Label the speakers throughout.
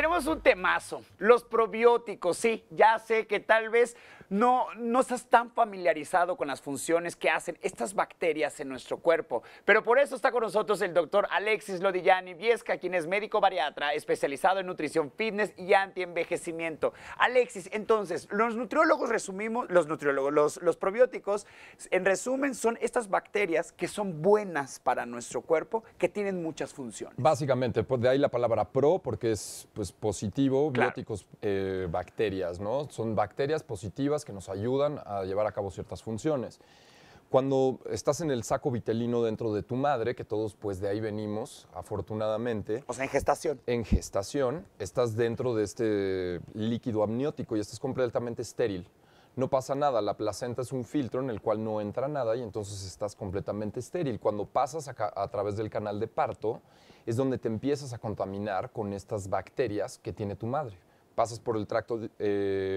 Speaker 1: Tenemos un temazo, los probióticos. Sí, ya sé que tal vez no estás tan familiarizado con las funciones que hacen estas bacterias en nuestro cuerpo, pero por eso está con nosotros el doctor Alexis Lodillani Viesca, quien es médico bariatra especializado en nutrición fitness y antienvejecimiento. Alexis, entonces, los nutriólogos resumimos, los probióticos, en resumen, son estas bacterias que son buenas para nuestro cuerpo, que tienen muchas funciones.
Speaker 2: Básicamente, pues de ahí la palabra pro, porque es pues, positivo,
Speaker 1: Claro.
Speaker 2: bióticos, bacterias, ¿no? Son bacterias positivas que nos ayudan a llevar a cabo ciertas funciones. Cuando estás en el saco vitelino dentro de tu madre, que todos pues de ahí venimos, afortunadamente.
Speaker 1: O sea, en gestación.
Speaker 2: En gestación, estás dentro de este líquido amniótico y estás completamente estéril. No pasa nada, la placenta es un filtro en el cual no entra nada y entonces estás completamente estéril. Cuando pasas a través del canal de parto, es donde te empiezas a contaminar con estas bacterias que tiene tu madre. Pasas por el tracto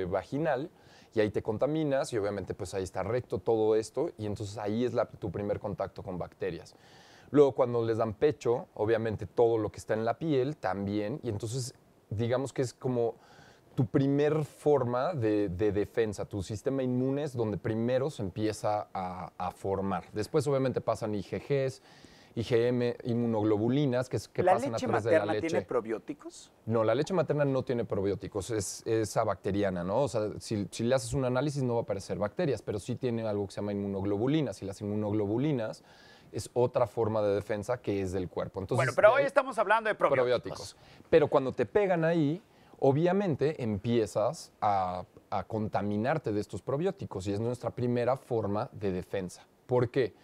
Speaker 2: vaginal y ahí te contaminas y obviamente pues ahí está recto todo esto y entonces ahí es tu primer contacto con bacterias. Luego cuando les dan pecho, obviamente todo lo que está en la piel también y entonces digamos que es como tu primer forma de defensa, tu sistema inmune es donde primero se empieza a formar. Después obviamente pasan IgGs, IgM, inmunoglobulinas, que pasan a través de la leche.
Speaker 1: ¿La leche materna tiene probióticos?
Speaker 2: No, la leche materna no tiene probióticos, es abacteriana, ¿no? O sea, si le haces un análisis no va a aparecer bacterias, pero sí tiene algo que se llama inmunoglobulinas, y las inmunoglobulinas es otra forma de defensa que es del cuerpo. Entonces,
Speaker 1: bueno, pero hoy estamos hablando de probióticos.
Speaker 2: Pero cuando te pegan ahí, obviamente empiezas a contaminarte de estos probióticos y es nuestra primera forma de defensa. ¿Por qué?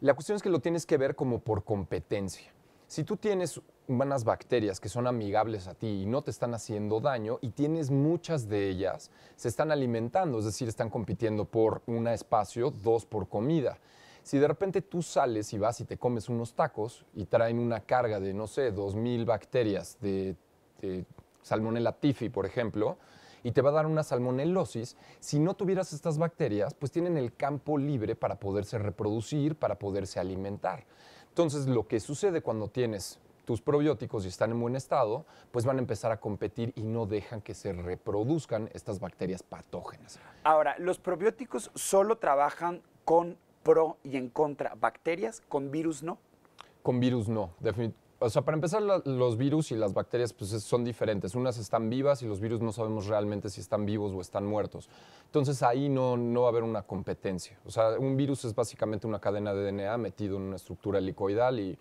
Speaker 2: La cuestión es que lo tienes que ver como por competencia. Si tú tienes unas bacterias que son amigables a ti y no te están haciendo daño y tienes muchas de ellas, se están alimentando, es decir, están compitiendo por un espacio, dos por comida. Si de repente tú sales y vas y te comes unos tacos y traen una carga de, no sé, 2000 bacterias de Salmonella typhi, por ejemplo, y te va a dar una salmonelosis, si no tuvieras estas bacterias, pues tienen el campo libre para poderse reproducir, para poderse alimentar. Entonces, lo que sucede cuando tienes tus probióticos y están en buen estado, pues van a empezar a competir y no dejan que se reproduzcan estas bacterias patógenas.
Speaker 1: Ahora, ¿los probióticos solo trabajan con pro y en contra bacterias, con virus no?
Speaker 2: Con virus no, definitivamente. O sea, para empezar, los virus y las bacterias pues, son diferentes. Unas están vivas y los virus no sabemos realmente si están vivos o están muertos. Entonces, ahí no va a haber una competencia. O sea, un virus es básicamente una cadena de DNA metido en una estructura helicoidal y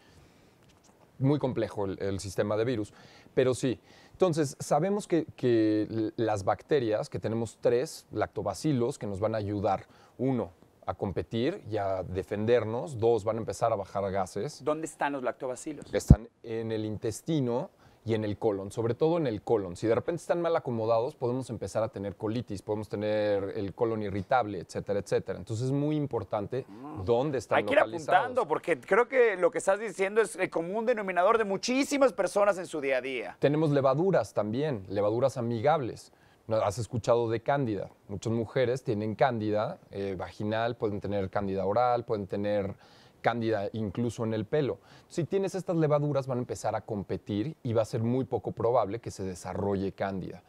Speaker 2: muy complejo el sistema de virus. Pero sí, entonces sabemos que las bacterias, que tenemos 3 lactobacilos que nos van a ayudar, 1, a competir y a defendernos. 2, van a empezar a bajar gases.
Speaker 1: ¿Dónde están los lactobacilos?
Speaker 2: Están en el intestino y en el colon, sobre todo en el colon. Si de repente están mal acomodados, podemos empezar a tener colitis, podemos tener el colon irritable, etcétera, etcétera. Entonces es muy importante dónde están localizados.
Speaker 1: Hay que ir apuntando, porque creo que lo que estás diciendo es el común denominador de muchísimas personas en su día a día.
Speaker 2: Tenemos levaduras también, levaduras amigables. ¿Has escuchado de cándida? Muchas mujeres tienen cándida vaginal, pueden tener cándida oral, pueden tener cándida incluso en el pelo. Si tienes estas levaduras van a empezar a competir y va a ser muy poco probable que se desarrolle cándida.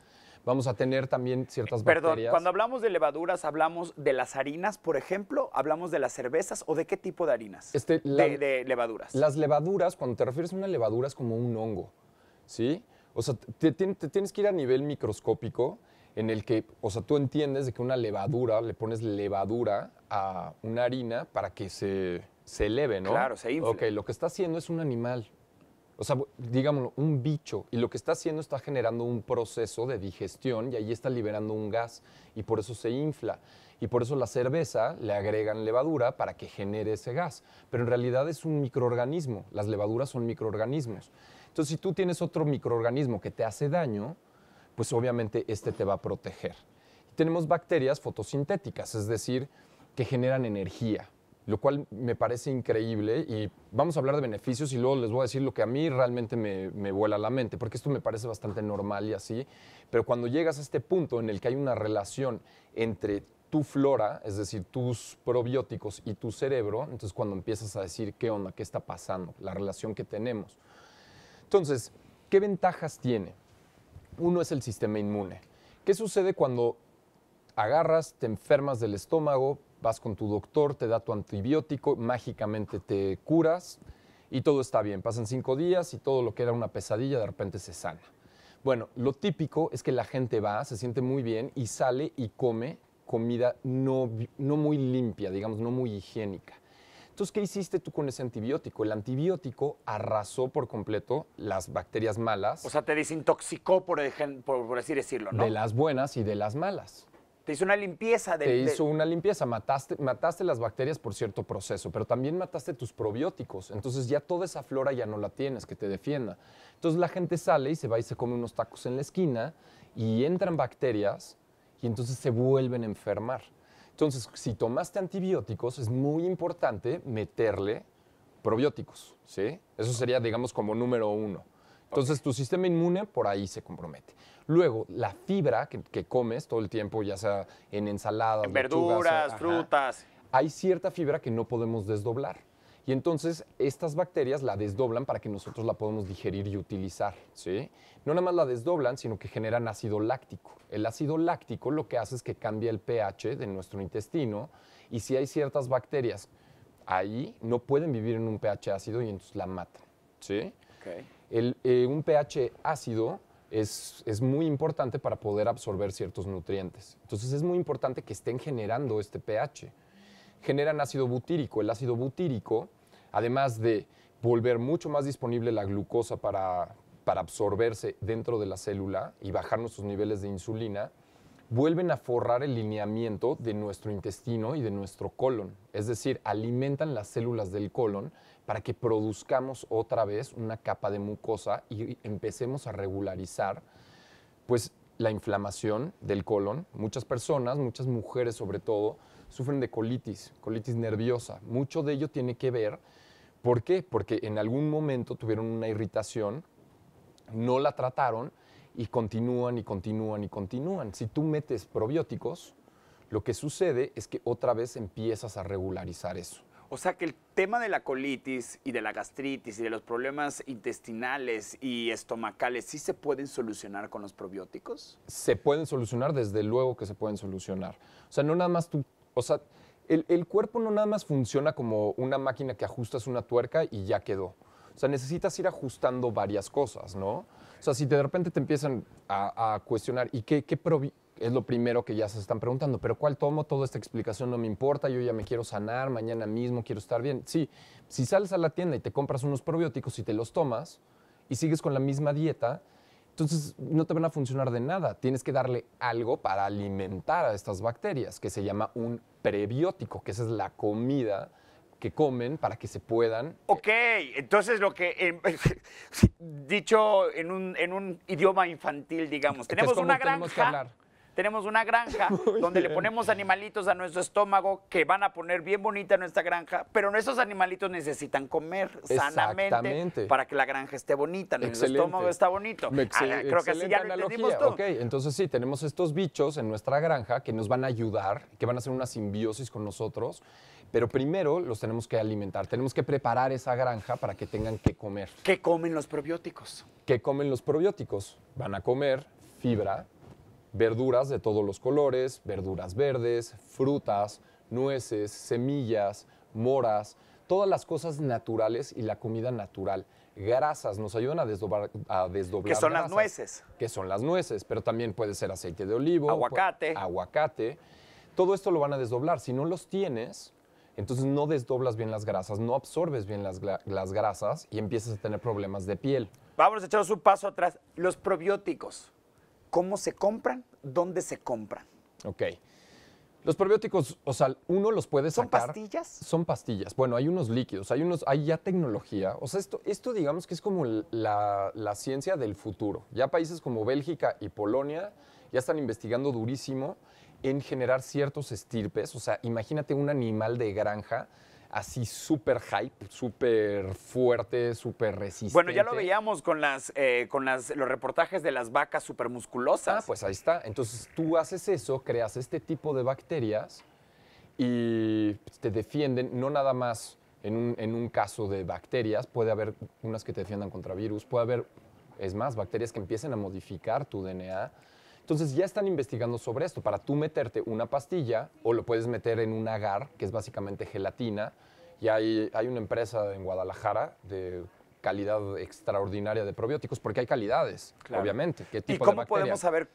Speaker 2: Vamos a tener también ciertas bacterias.
Speaker 1: Perdón, cuando hablamos de levaduras, ¿hablamos de las harinas, por ejemplo? ¿Hablamos de las cervezas o de qué tipo de harinas? De levaduras.
Speaker 2: Las levaduras, cuando te refieres a una levadura, es como un hongo, ¿sí? O sea, te tienes que ir a nivel microscópico en el que, o sea, tú entiendes de que una levadura, le pones levadura a una harina para que se eleve, ¿no?
Speaker 1: Claro, se infla.
Speaker 2: Ok, lo que está haciendo es un animal, o sea, digámoslo, un bicho, y lo que está haciendo está generando un proceso de digestión y ahí está liberando un gas y por eso se infla. Y por eso la cerveza le agregan levadura para que genere ese gas. Pero en realidad es un microorganismo, las levaduras son microorganismos. Entonces, si tú tienes otro microorganismo que te hace daño, pues obviamente este te va a proteger. Tenemos bacterias fotosintéticas, es decir, que generan energía, lo cual me parece increíble y vamos a hablar de beneficios y luego les voy a decir lo que a mí realmente me vuela la mente, porque esto me parece bastante normal y así, pero cuando llegas a este punto en el que hay una relación entre tu flora, es decir, tus probióticos y tu cerebro, entonces cuando empiezas a decir qué onda, qué está pasando, la relación que tenemos. Entonces, ¿qué ventajas tiene? Uno es el sistema inmune. ¿Qué sucede cuando agarras, te enfermas del estómago, vas con tu doctor, te da tu antibiótico, mágicamente te curas y todo está bien? Pasan 5 días y todo lo que era una pesadilla de repente se sana. Bueno, lo típico es que la gente va, se siente muy bien y sale y come comida no muy limpia, digamos, no muy higiénica. Entonces, ¿qué hiciste tú con ese antibiótico? El antibiótico arrasó por completo las bacterias malas.
Speaker 1: O sea, te desintoxicó, por así decirlo, ¿no?
Speaker 2: De las buenas y de las malas.
Speaker 1: Te hizo una limpieza.
Speaker 2: Te hizo una limpieza, mataste las bacterias por cierto proceso, pero también mataste tus probióticos. Entonces ya toda esa flora ya no la tienes que te defienda. Entonces la gente sale y se va y se come unos tacos en la esquina y entran bacterias y entonces se vuelven a enfermar. Entonces, si tomaste antibióticos, es muy importante meterle probióticos, ¿sí? Eso sería, digamos, como número 1. Entonces, tu sistema inmune por ahí se compromete. Luego, la fibra que comes todo el tiempo, ya sea en ensaladas,
Speaker 1: en verduras, frutas.
Speaker 2: Hay cierta fibra que no podemos desdoblar. Y entonces, estas bacterias la desdoblan para que nosotros la podamos digerir y utilizar, ¿sí? No nada más la desdoblan, sino que generan ácido láctico. El ácido láctico lo que hace es que cambia el pH de nuestro intestino y si hay ciertas bacterias ahí, no pueden vivir en un pH ácido y entonces la matan, ¿sí?
Speaker 1: Okay.
Speaker 2: Un pH ácido es muy importante para poder absorber ciertos nutrientes. Entonces es muy importante que estén generando este pH. Generan ácido butírico. El ácido butírico, además de volver mucho más disponible la glucosa para absorberse dentro de la célula y bajar nuestros niveles de insulina, vuelven a forrar el lineamiento de nuestro intestino y de nuestro colon. Es decir, alimentan las células del colon para que produzcamos otra vez una capa de mucosa y empecemos a regularizar pues, la inflamación del colon. Muchas personas, muchas mujeres sobre todo, sufren de colitis nerviosa. Mucho de ello tiene que ver, ¿por qué? Porque en algún momento tuvieron una irritación, no la trataron y continúan y continúan y continúan. Si tú metes probióticos, lo que sucede es que otra vez empiezas a regularizar eso.
Speaker 1: O sea que el tema de la colitis y de la gastritis y de los problemas intestinales y estomacales, ¿sí se pueden solucionar con los probióticos?
Speaker 2: Se pueden solucionar, desde luego que se pueden solucionar. O sea, no nada más tú, o sea, el cuerpo no nada más funciona como una máquina que ajustas una tuerca y ya quedó. O sea, necesitas ir ajustando varias cosas, ¿no? O sea, si de repente te empiezan a cuestionar, ¿y qué es lo primero que ya se están preguntando? ¿Pero cuál tomo? Toda esta explicación no me importa, yo ya me quiero sanar, mañana mismo quiero estar bien. Sí, si sales a la tienda y te compras unos probióticos y te los tomas y sigues con la misma dieta, entonces no te van a funcionar de nada. Tienes que darle algo para alimentar a estas bacterias, que se llama un prebiótico, que esa es la comida que comen para que se puedan...
Speaker 1: Ok, entonces lo que, dicho en un idioma infantil, digamos, tenemos una granja. Tenemos una granja donde le ponemos animalitos a nuestro estómago que van a poner bien bonita nuestra granja, pero nuestros animalitos necesitan comer sanamente para que la granja esté bonita, nuestro estómago está bonito.
Speaker 2: Creo que así ya lo entendimos todo. Ok, entonces sí, tenemos estos bichos en nuestra granja que nos van a ayudar, que van a hacer una simbiosis con nosotros, pero primero los tenemos que alimentar, tenemos que preparar esa granja para que tengan que comer.
Speaker 1: ¿Qué comen los probióticos?
Speaker 2: ¿Qué comen los probióticos? Van a comer fibra, verduras de todos los colores, verduras verdes, frutas, nueces, semillas, moras, todas las cosas naturales y la comida natural. Grasas nos ayudan a desdoblar
Speaker 1: que son
Speaker 2: grasas,
Speaker 1: las nueces.
Speaker 2: Que son las nueces, pero también puede ser aceite de olivo.
Speaker 1: Aguacate.
Speaker 2: Todo esto lo van a desdoblar. Si no los tienes, entonces no desdoblas bien las grasas, no absorbes bien las grasas y empiezas a tener problemas de piel.
Speaker 1: Vamos a echarnos un paso atrás. Los probióticos, ¿cómo se compran? ¿Dónde se compran?
Speaker 2: Ok. Los probióticos, o sea, uno los puede sacar.
Speaker 1: ¿Son pastillas?
Speaker 2: Son pastillas. Bueno, hay unos líquidos, hay ya tecnología. O sea, esto digamos que es como la ciencia del futuro. Ya países como Bélgica y Polonia ya están investigando durísimo en generar ciertos estirpes. O sea, imagínate un animal de granja así súper hype, súper fuerte, súper resistente.
Speaker 1: Bueno, ya lo veíamos con los reportajes de las vacas súper musculosas.
Speaker 2: Ah, pues ahí está. Entonces tú haces eso, creas este tipo de bacterias y te defienden, no nada más en un caso de bacterias, puede haber unas que te defiendan contra virus, puede haber Es más, bacterias que empiecen a modificar tu DNA. Entonces ya están investigando sobre esto. Para tú meterte una pastilla o lo puedes meter en un agar, que es básicamente gelatina. Y hay una empresa en Guadalajara de calidad extraordinaria de probióticos, porque hay calidades,
Speaker 1: Claro.
Speaker 2: obviamente. ¿Qué
Speaker 1: ¿Y
Speaker 2: tipo de
Speaker 1: cómo
Speaker 2: bacteria?
Speaker 1: podemos saber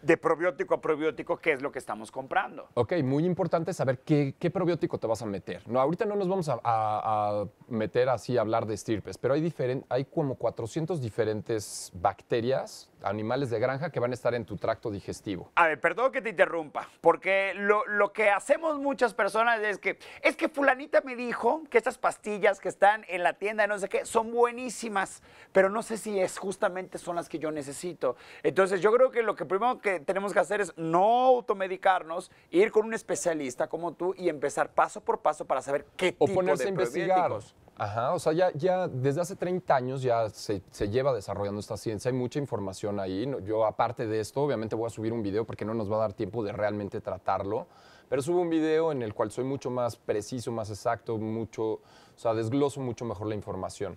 Speaker 1: de probiótico a probiótico qué es lo que estamos comprando?
Speaker 2: Ok, muy importante saber qué probiótico te vas a meter. No, ahorita no nos vamos a meter así a hablar de estirpes, pero hay como 400 diferentes bacterias, animales de granja que van a estar en tu tracto digestivo.
Speaker 1: A ver, perdón que te interrumpa, porque lo que hacemos muchas personas es que fulanita me dijo que estas pastillas que están en la tienda, no sé qué, son buenísimas, pero no sé si justamente son las que yo necesito. Entonces yo creo que lo que primero que tenemos que hacer es no automedicarnos, ir con un especialista como tú y empezar paso por paso para saber qué
Speaker 2: O
Speaker 1: tipo
Speaker 2: ponerse
Speaker 1: de
Speaker 2: a investigar.
Speaker 1: probióticos.
Speaker 2: Ajá, o sea, ya desde hace 30 años ya se lleva desarrollando esta ciencia, hay mucha información ahí. Yo, aparte de esto, obviamente voy a subir un video porque no nos va a dar tiempo de realmente tratarlo, pero subo un video en el cual soy mucho más preciso, más exacto, o sea, desgloso mucho mejor la información.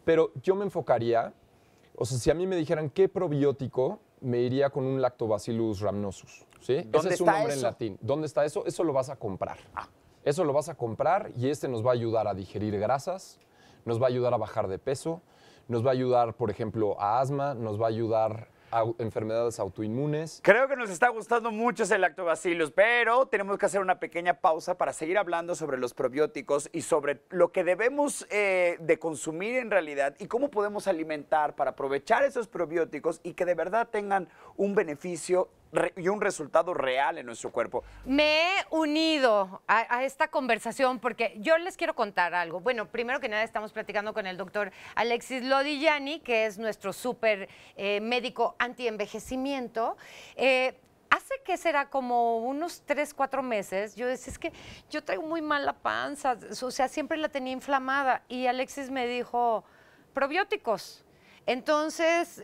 Speaker 2: Pero yo me enfocaría, o sea, si a mí me dijeran qué probiótico, me iría con un Lactobacillus rhamnosus, ¿sí?
Speaker 1: ¿Dónde
Speaker 2: Ese es su
Speaker 1: está
Speaker 2: nombre en
Speaker 1: eso?
Speaker 2: latín. ¿Dónde está eso? Eso lo vas a comprar.
Speaker 1: Ah.
Speaker 2: Eso lo vas a comprar y este nos va a ayudar a digerir grasas, nos va a ayudar a bajar de peso, nos va a ayudar, por ejemplo, a asma, nos va a ayudar a enfermedades autoinmunes.
Speaker 1: Creo que nos está gustando mucho ese lactobacillus, pero tenemos que hacer una pequeña pausa para seguir hablando sobre los probióticos y sobre lo que debemos de consumir en realidad y cómo podemos alimentar para aprovechar esos probióticos y que de verdad tengan un beneficio y un resultado real en nuestro cuerpo.
Speaker 3: Me he unido a esta conversación porque yo les quiero contar algo. Bueno, primero que nada estamos platicando con el doctor Alexis Lodigiani, que es nuestro súper médico antienvejecimiento. Hace que será como unos 3, 4 meses, yo decía, es que yo traigo muy mala panza, o sea, siempre la tenía inflamada. Y Alexis me dijo, probióticos. Entonces,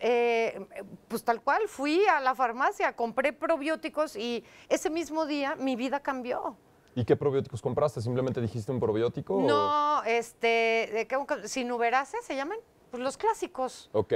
Speaker 3: pues tal cual, fui a la farmacia, compré probióticos y ese mismo día mi vida cambió.
Speaker 2: ¿Y qué probióticos compraste? ¿Simplemente dijiste un probiótico? o-
Speaker 3: No, sinuberase se llaman, pues los clásicos.
Speaker 2: Ok.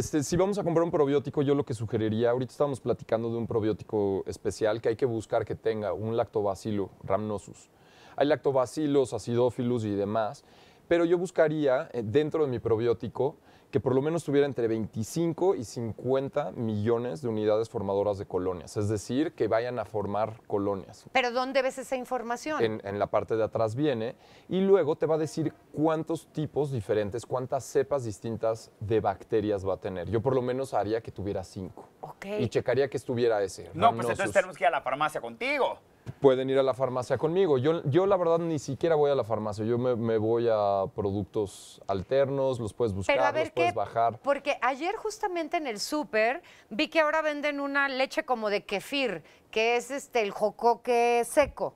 Speaker 2: Si vamos a comprar un probiótico, yo lo que sugeriría, ahorita estábamos platicando de un probiótico especial que hay que buscar que tenga un lactobacillus rhamnosus. Hay lactobacilos, acidófilos y demás, pero yo buscaría dentro de mi probiótico que por lo menos tuviera entre 25 y 50 millones de unidades formadoras de colonias, es decir, que vayan a formar colonias.
Speaker 3: Pero ¿dónde ves esa información?
Speaker 2: En la parte de atrás viene, y luego te va a decir cuántos tipos diferentes, cuántas cepas distintas de bacterias va a tener. Yo por lo menos haría que tuviera 5.
Speaker 3: Ok.
Speaker 2: Y checaría que estuviera ese.
Speaker 1: No, pues
Speaker 2: Rhamnosus.
Speaker 1: entonces tenemos que ir a la farmacia contigo.
Speaker 2: Pueden ir a la farmacia conmigo. Yo la verdad ni siquiera voy a la farmacia. Yo me voy a productos alternos, los puedes buscar,
Speaker 3: Pero a ver
Speaker 2: los puedes
Speaker 3: qué,
Speaker 2: bajar.
Speaker 3: porque ayer justamente en el súper vi que ahora venden una leche como de kefir, que es el jocoque seco.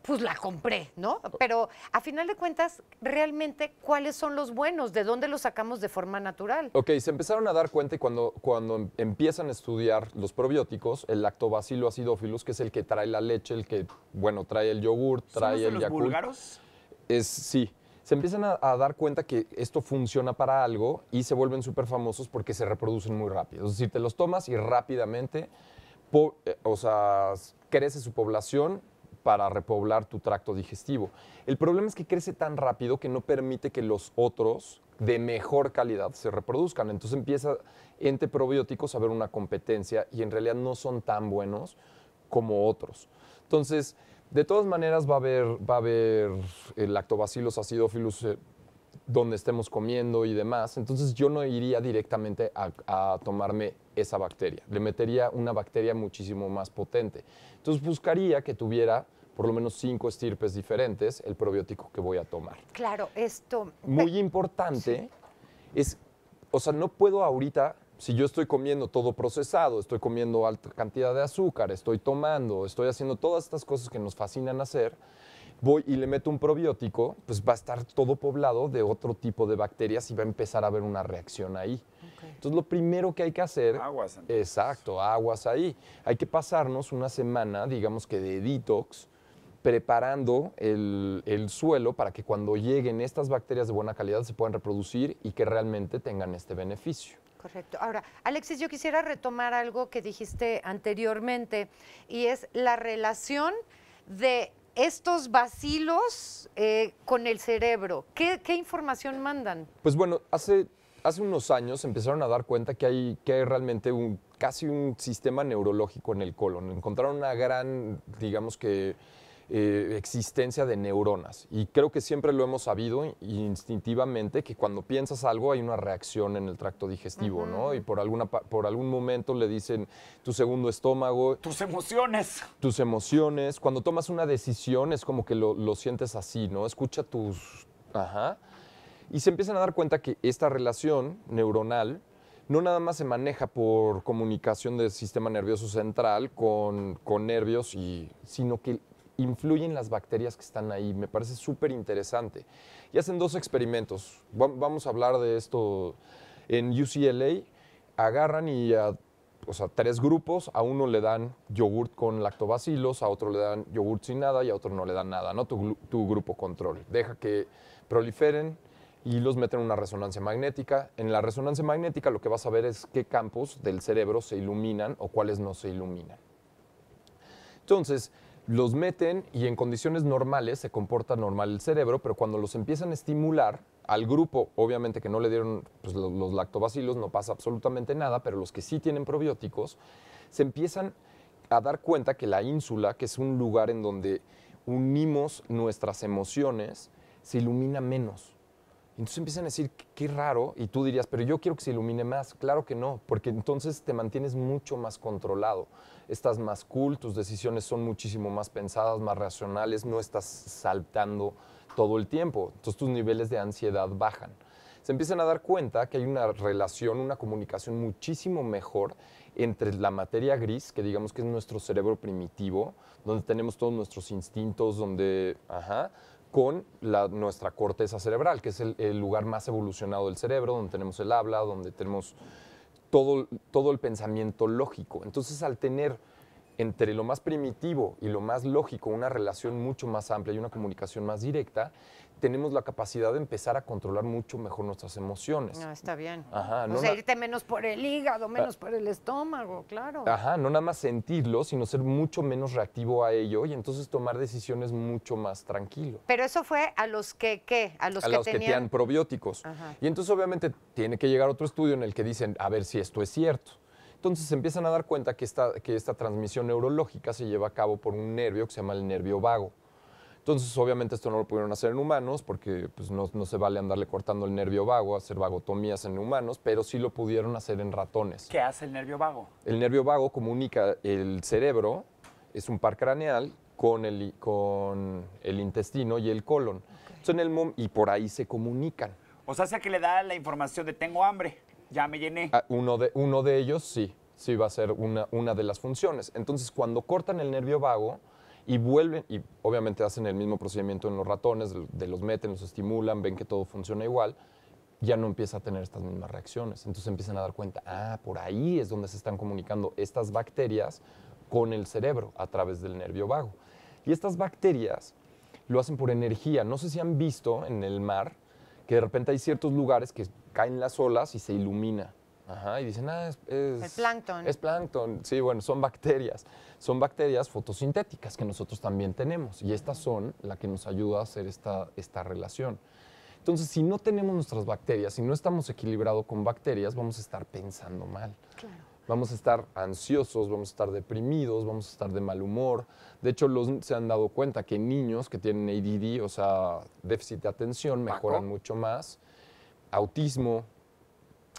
Speaker 3: Pues la compré, ¿no? Pero a final de cuentas, realmente, ¿cuáles son los buenos? ¿De dónde los sacamos de forma natural?
Speaker 2: Ok, se empezaron a dar cuenta y cuando empiezan a estudiar los probióticos, el lactobacillus acidophilus, que es el que trae la leche, el que, bueno, trae el yogur,
Speaker 1: ¿Son
Speaker 2: trae
Speaker 1: los de
Speaker 2: el
Speaker 1: los
Speaker 2: Yakult.
Speaker 1: búlgaros?
Speaker 2: Sí, se empiezan a dar cuenta que esto funciona para algo y se vuelven súper famosos porque se reproducen muy rápido. Es decir, te los tomas y rápidamente, crece su población para repoblar tu tracto digestivo. El problema es que crece tan rápido que no permite que los otros de mejor calidad se reproduzcan. Entonces empieza entre probióticos a haber una competencia y en realidad no son tan buenos como otros. Entonces, de todas maneras va a haber lactobacillus acidophilus donde estemos comiendo y demás. Entonces yo no iría directamente a tomarme esa bacteria. Le metería una bacteria muchísimo más potente. Entonces buscaría que tuviera por lo menos 5 estirpes diferentes el probiótico que voy a tomar.
Speaker 3: Claro, esto...
Speaker 2: Muy importante es, o sea, no puedo ahorita, si yo estoy comiendo todo procesado, estoy comiendo alta cantidad de azúcar, estoy tomando, estoy haciendo todas estas cosas que nos fascinan hacer, voy y le meto un probiótico, pues va a estar todo poblado de otro tipo de bacterias y va a empezar a haber una reacción ahí.
Speaker 3: Okay.
Speaker 2: Entonces, lo primero que hay que hacer...
Speaker 1: Aguas, entonces.
Speaker 2: Exacto, aguas ahí. Hay que pasarnos una semana, digamos que de detox, preparando el suelo para que cuando lleguen estas bacterias de buena calidad se puedan reproducir y que realmente tengan este beneficio.
Speaker 3: Correcto. Ahora, Alexis, yo quisiera retomar algo que dijiste anteriormente y es la relación de estos bacilos con el cerebro. ¿Qué información mandan?
Speaker 2: Pues bueno, hace unos años se empezaron a dar cuenta que hay realmente casi un sistema neurológico en el colon. Encontraron una gran, digamos que, existencia de neuronas. Y creo que siempre lo hemos sabido instintivamente que cuando piensas algo hay una reacción en el tracto digestivo, ¿no? Y por algún momento le dicen tu segundo estómago.
Speaker 1: Tus emociones.
Speaker 2: Tus emociones. Cuando tomas una decisión es como que lo sientes así, ¿no? Escucha tus... Ajá. Y se empiezan a dar cuenta que esta relación neuronal no nada más se maneja por comunicación del sistema nervioso central con nervios, sino que influyen las bacterias que están ahí. Me parece súper interesante. Y hacen 2 experimentos. Vamos a hablar de esto en UCLA. Agarran o sea, 3 grupos. A uno le dan yogurt con lactobacilos, a otro le dan yogurt sin nada y a otro no le dan nada, ¿no? Tu grupo control. Deja que proliferen y los meten en una resonancia magnética. En la resonancia magnética lo que vas a ver es qué campos del cerebro se iluminan o cuáles no se iluminan. Entonces, los meten y en condiciones normales se comporta normal el cerebro, pero cuando los empiezan a estimular, al grupo, obviamente que no le dieron pues, los lactobacilos, no pasa absolutamente nada, pero los que sí tienen probióticos, se empiezan a dar cuenta que la ínsula, que es un lugar en donde unimos nuestras emociones, se ilumina menos. Entonces empiezan a decir, qué raro, y tú dirías, pero yo quiero que se ilumine más. Claro que no, porque entonces te mantienes mucho más controlado. Estás más cool, tus decisiones son muchísimo más pensadas, más racionales, no estás saltando todo el tiempo. Entonces tus niveles de ansiedad bajan. Se empiezan a dar cuenta que hay una relación, una comunicación muchísimo mejor entre la materia gris, que digamos que es nuestro cerebro primitivo, donde tenemos todos nuestros instintos, donde... con nuestra corteza cerebral, que es el lugar más evolucionado del cerebro, donde tenemos el habla, donde tenemos todo el pensamiento lógico. Entonces, al tener entre lo más primitivo y lo más lógico una relación mucho más amplia y una comunicación más directa, tenemos la capacidad de empezar a controlar mucho mejor nuestras emociones.
Speaker 3: No, está bien.
Speaker 2: Ajá,
Speaker 3: O sea, irte menos por el hígado, menos por el estómago, claro.
Speaker 2: Ajá, no nada más sentirlo, sino ser mucho menos reactivo a ello y entonces tomar decisiones mucho más tranquilo.
Speaker 3: Pero eso fue a los que, ¿qué? A los
Speaker 2: que tenían probióticos.
Speaker 3: Ajá.
Speaker 2: Y entonces obviamente tiene que llegar otro estudio en el que dicen, a ver si esto es cierto. Entonces se empiezan a dar cuenta que esta transmisión neurológica se lleva a cabo por un nervio que se llama el nervio vago. Entonces, obviamente, esto no lo pudieron hacer en humanos porque pues, no se vale andarle cortando el nervio vago, hacer vagotomías en humanos, pero sí lo pudieron hacer en ratones.
Speaker 1: ¿Qué hace el nervio vago?
Speaker 2: El nervio vago comunica el cerebro, es un par craneal, con el intestino y el colon. Okay. Entonces, y por ahí se comunican.
Speaker 1: O sea, que le da la información de tengo hambre, ya me llené.
Speaker 2: Uno de ellos sí va a ser una de las funciones. Entonces, cuando cortan el nervio vago, y vuelven, y obviamente hacen el mismo procedimiento en los ratones, los meten, los estimulan, ven que todo funciona igual, ya no empieza a tener estas mismas reacciones. Entonces empiezan a dar cuenta, por ahí es donde se están comunicando estas bacterias con el cerebro a través del nervio vago. Y estas bacterias lo hacen por energía. No sé si han visto en el mar que de repente hay ciertos lugares que caen las olas y se ilumina. Ajá, y dicen, es el
Speaker 3: plancton.
Speaker 2: Es plancton. Sí, bueno, son bacterias. Son bacterias fotosintéticas que nosotros también tenemos. Y estas son las que nos ayudan a hacer esta relación. Entonces, si no tenemos nuestras bacterias, si no estamos equilibrados con bacterias, vamos a estar pensando mal.
Speaker 3: Claro.
Speaker 2: Vamos a estar ansiosos, vamos a estar deprimidos, vamos a estar de mal humor. De hecho, se han dado cuenta que niños que tienen ADD, o sea, déficit de atención, mejoran mucho más. Autismo.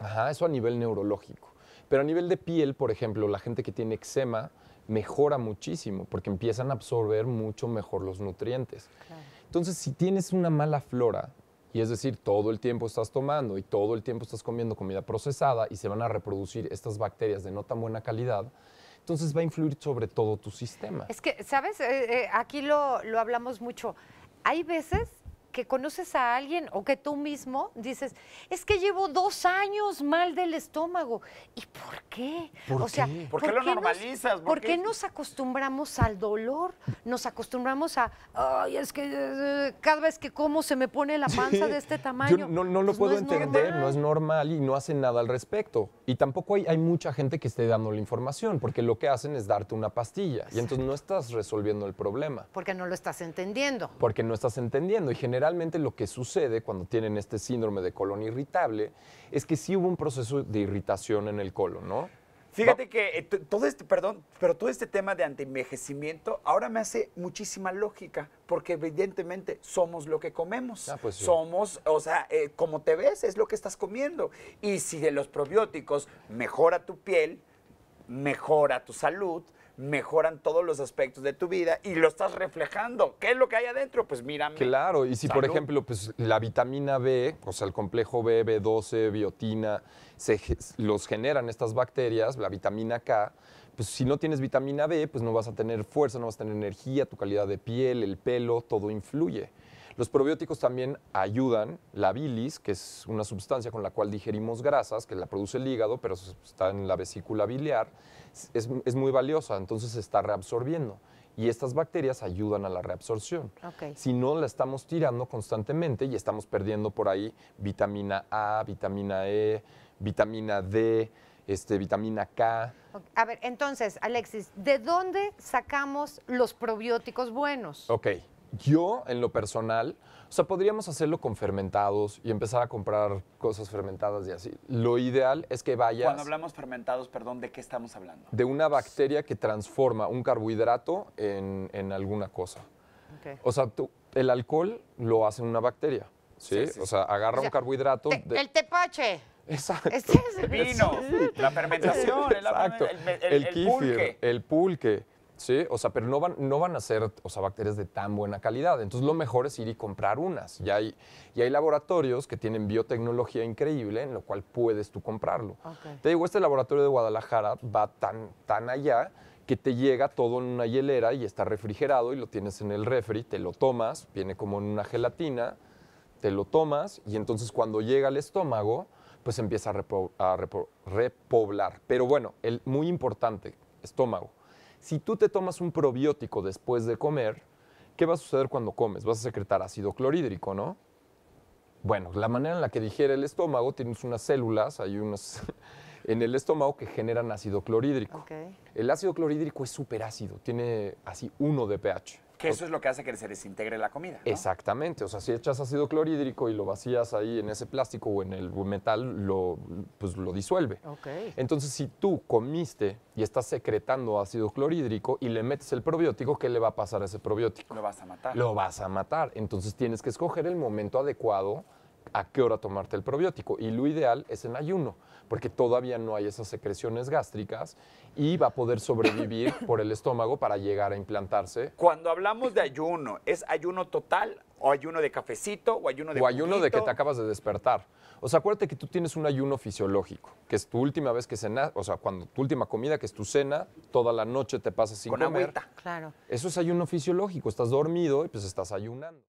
Speaker 2: Ajá, eso a nivel neurológico. Pero a nivel de piel, por ejemplo, la gente que tiene eczema mejora muchísimo porque empiezan a absorber mucho mejor los nutrientes. Claro. Entonces, si tienes una mala flora, y es decir, todo el tiempo estás tomando y todo el tiempo estás comiendo comida procesada y se van a reproducir estas bacterias de no tan buena calidad, entonces va a influir sobre todo tu sistema.
Speaker 3: Es que, ¿sabes? Aquí lo hablamos mucho. Hay veces que conoces a alguien o que tú mismo dices, es que llevo 2 años mal del estómago. ¿Y por qué?
Speaker 2: ¿Por
Speaker 3: o sea,
Speaker 2: qué?
Speaker 1: ¿Por qué lo normalizas?
Speaker 3: ¿Por qué nos acostumbramos al dolor? Nos acostumbramos a, ay, es que cada vez que como se me pone la panza de este tamaño.
Speaker 2: Yo no lo
Speaker 3: Pues
Speaker 2: puedo
Speaker 3: es
Speaker 2: entender,
Speaker 3: normal.
Speaker 2: no es normal y no hacen nada al respecto. Y tampoco hay mucha gente que esté dando la información, porque lo que hacen es darte una pastilla y entonces no estás resolviendo el problema.
Speaker 3: Porque no lo estás entendiendo.
Speaker 2: Porque no estás entendiendo. Y generalmente lo que sucede cuando tienen este síndrome de colon irritable es que sí hubo un proceso de irritación en el colon, ¿no?
Speaker 1: Fíjate que todo este, perdón, pero todo este tema de antienvejecimiento ahora me hace muchísima lógica, porque evidentemente somos lo que comemos.
Speaker 2: Ah, pues sí.
Speaker 1: Somos, o sea, como te ves es lo que estás comiendo. Y si de los probióticos mejora tu piel, mejora tu salud, mejoran todos los aspectos de tu vida y lo estás reflejando. ¿Qué es lo que hay adentro? Pues mírame.
Speaker 2: Claro, y si por
Speaker 1: Salud.
Speaker 2: ejemplo pues, la vitamina B, o sea, el complejo B, B12, biotina, los generan estas bacterias, la vitamina K, pues si no tienes vitamina B, pues no vas a tener fuerza, no vas a tener energía, tu calidad de piel, el pelo, todo influye. Los probióticos también ayudan, la bilis, que es una sustancia con la cual digerimos grasas, que la produce el hígado, pero está en la vesícula biliar, es muy valiosa, entonces se está reabsorbiendo. Y estas bacterias ayudan a la reabsorción.
Speaker 3: Ok.
Speaker 2: Si no, la estamos tirando constantemente y estamos perdiendo por ahí vitamina A, vitamina E, vitamina D, vitamina K.
Speaker 3: A ver, entonces, Alexis, ¿de dónde sacamos los probióticos buenos?
Speaker 2: Ok, yo en lo personal, o sea, podríamos hacerlo con fermentados y empezar a comprar cosas fermentadas y así. Lo ideal es que vayas
Speaker 1: Cuando hablamos fermentados, perdón, ¿de qué estamos hablando?
Speaker 2: de una bacteria que transforma un carbohidrato en alguna cosa.
Speaker 3: Ok.
Speaker 2: O sea, el alcohol lo hace una bacteria, ¿sí?
Speaker 1: Sí, sí,
Speaker 2: O sea, agarra
Speaker 3: O sea,
Speaker 2: un carbohidrato...
Speaker 3: El tepache.
Speaker 2: Exacto.
Speaker 3: Este es
Speaker 1: El vino, la fermentación,
Speaker 2: Exacto.
Speaker 1: el
Speaker 2: Kéfir,
Speaker 1: pulque.
Speaker 2: el pulque, ¿sí? O sea, pero no van a ser, o sea, bacterias de tan buena calidad. Entonces, lo mejor es ir y comprar unas. Y hay laboratorios que tienen biotecnología increíble, en lo cual puedes tú comprarlo.
Speaker 3: Ok.
Speaker 2: Te digo, este laboratorio de Guadalajara va tan allá que te llega todo en una hielera y está refrigerado y lo tienes en el refri, te lo tomas, viene como en una gelatina, te lo tomas y entonces cuando llega al estómago, pues empieza a repoblar. Pero bueno, muy importante, estómago. Si tú te tomas un probiótico después de comer, ¿qué va a suceder cuando comes? Vas a secretar ácido clorhídrico, ¿no? Bueno, la manera en la que digiere el estómago, tienes unas células, hay unas en el estómago que generan ácido clorhídrico.
Speaker 3: Ok.
Speaker 2: El ácido clorhídrico es súper ácido, tiene así 1 de pH.
Speaker 1: Que eso es lo que hace que se desintegre la comida, ¿no?
Speaker 2: Exactamente, o sea, si echas ácido clorhídrico y lo vacías ahí en ese plástico o en el metal, pues lo disuelve.
Speaker 3: Ok.
Speaker 2: Entonces, si tú comiste y estás secretando ácido clorhídrico y le metes el probiótico, ¿qué le va a pasar a ese probiótico?
Speaker 1: Lo vas a matar.
Speaker 2: Lo vas a matar. Entonces, tienes que escoger el momento adecuado a qué hora tomarte el probiótico. Y lo ideal es en ayuno, porque todavía no hay esas secreciones gástricas y va a poder sobrevivir por el estómago para llegar a implantarse.
Speaker 1: Cuando hablamos de ayuno, ¿es ayuno total o ayuno de cafecito o ayuno de
Speaker 2: O ayuno de que
Speaker 1: juguito?
Speaker 2: te acabas de despertar. O sea, acuérdate que tú tienes un ayuno fisiológico, que es tu última vez que cenas, o sea, cuando tu última comida, que es tu cena, toda la noche te pasas sin
Speaker 1: Con
Speaker 2: comer.
Speaker 1: agüita.
Speaker 3: Claro.
Speaker 2: Eso es ayuno fisiológico, estás dormido y pues estás ayunando.